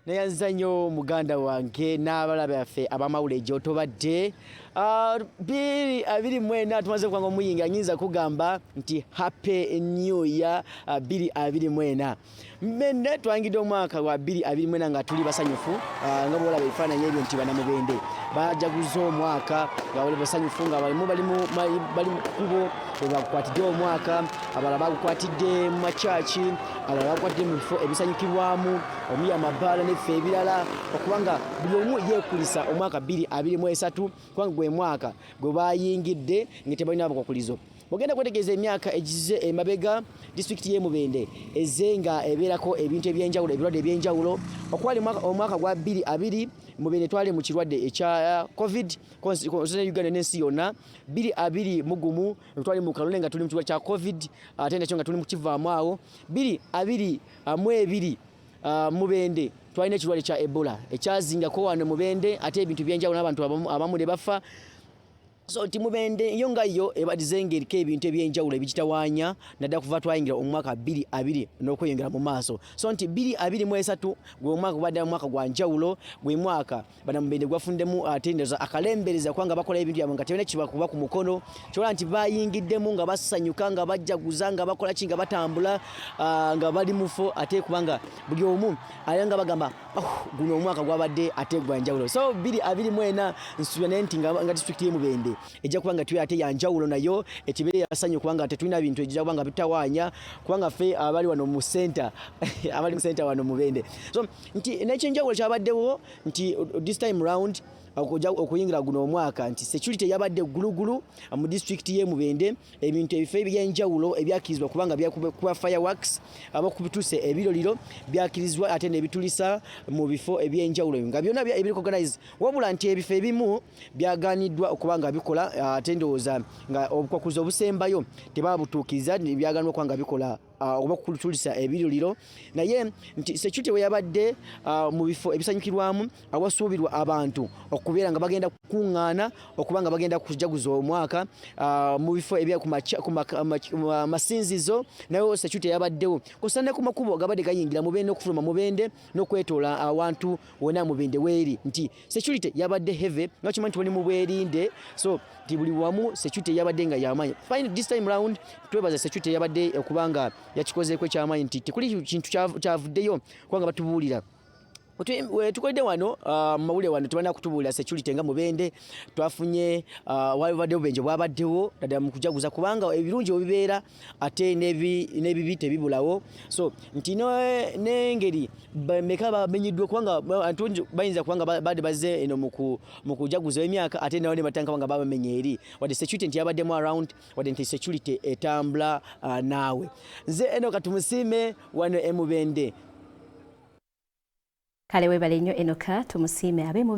Neyanza nnyo muganda wange n'abalabe baffe abamawulire gy'otobadde. 2024 tumaze kwanga omuyinga nyinza kugamba nti happy new year 2024. Mmene twangidde omwaka gwa 2024 nga tuli basanyufu nga bwolaba ebifaananyi ebyo nti Bannamubende bajaguza omwaka nga bali basanyufu nga bali mu kkubo bakwatidde omwaka, abalala bagukwatidde mu makyaki, abalala bagukwatidde mu bifo ebisanyukibwamu omuyi amabaala n'ebifo ebirala okubanga buli omu yeekulisa omwaka 2023 kubanga gwe mwaka gwe bayingidde nga tebalina bukwakkulizo. Bogenda kwetegeeza emyaka egize emabega disitulikiti y'e Mubende ezenga ebeerako ebintu ebyenjawulo ebirwadde ebyenjawulo okwali omwaka gwa 2020 Mubende twali mu kirwadde ekya COVID Uganda n'ensi yonna 2020 twali mu kalule nga tuli mu kirwadde kya COVID ate nakyo nga tuli mu kivaamu awo 2022 Mubende twalina ekirwadde kya Ebola ekyazingako wano Mubende ate ebintu byenjawulo n'abantu abamu ne bafa. So Mubende yo nga yo ebadizengeriko ebintu ebyenjawulo ebigitawaanya nadda kuva twayingira omwaka 2020 n'okweyongera mu maaso. So nti 2023 gwe omwaka gubadde omwaka gwa njawulo, gwe mwaka Bannamubende gwafundemu atendereza akalembereza kwanga bakola ebintu byabwe nga tebina kibakuba ku mukono kyola nti bayingiddemu nga basanyuka nga bajjaguza nga bakola ki nga batambula nga bali mufo ate kubanga buli omu ayanga bagamba guno omwaka gwabadde ate gwa njawulo. So 2024 nsubira nti nga district y'e Mubende ejja kubanga tuya ate yanjawulo nayo ekibere yasanyo kubanga tetulina bintu ejja kubanga bitawaanya kubanga fe abali wano mu center abali mu center wano Mubende. So nti n'ekyenjawulo kyabaddewo nti this time round okuyingira guno omwaka nti security yabadde gulugulu mu district y'e Mubende ebintu ebifo ebyenjawulo ebyakirizwa kubanga byakuba fireworks abakubituse ebiroliro byakirizwa ate nebitulisa mu bifo ebyenjawulo nga byonna ebiri organize wabula nti ebifo ebimu byaganiddwa okubanga bikola ate ndowooza nga obukwakuzi obusembayo tebabutuukiriza byaganwa kwanga bikola oba kutulisa ebiroliro naye nti security we yabadde mu bifo ebisanyukirwamu awasuubirwa abantu okubeera nga bagenda kukuŋŋaana okubanga bagenda kujaguza omwaka mu bifo ebya ku masinzizo nayo security yabaddewo kusane ku makubo gabadde gayingira Mubende okufuluma Mubende n'okwetoola awantu wonna Mubende weeri nti security yabadde heavy n'okimanyi nti bali mu bwerinde so nti buli wamu security yabadde nga yamanyi. Fine, this time round twebaza security yabadde okubanga yakikozeeko ekyamanyi nti tekuli kintu kyavuddeyo kubanga batubuulira tukolede wano mawule wano tubana kutubuulira security nga Mubende twafunye wabaddewo benje bwabaddewo dada mu kujaguza kubanga ebirungi obibeera ate n'ebibi tebibulawo. So nti n'engeri meka bamenyiddwa kubanga abantu bayinza kubanga bade baze eno mu kujaguza emyaka ate nawo ne batanka banga babamenye eri wadde security nti yabaddemu around wadde nti security etambula naawe. Nze eno katumusiime wano e Mubende. Kale webale nnyo Enoka tumusiime abe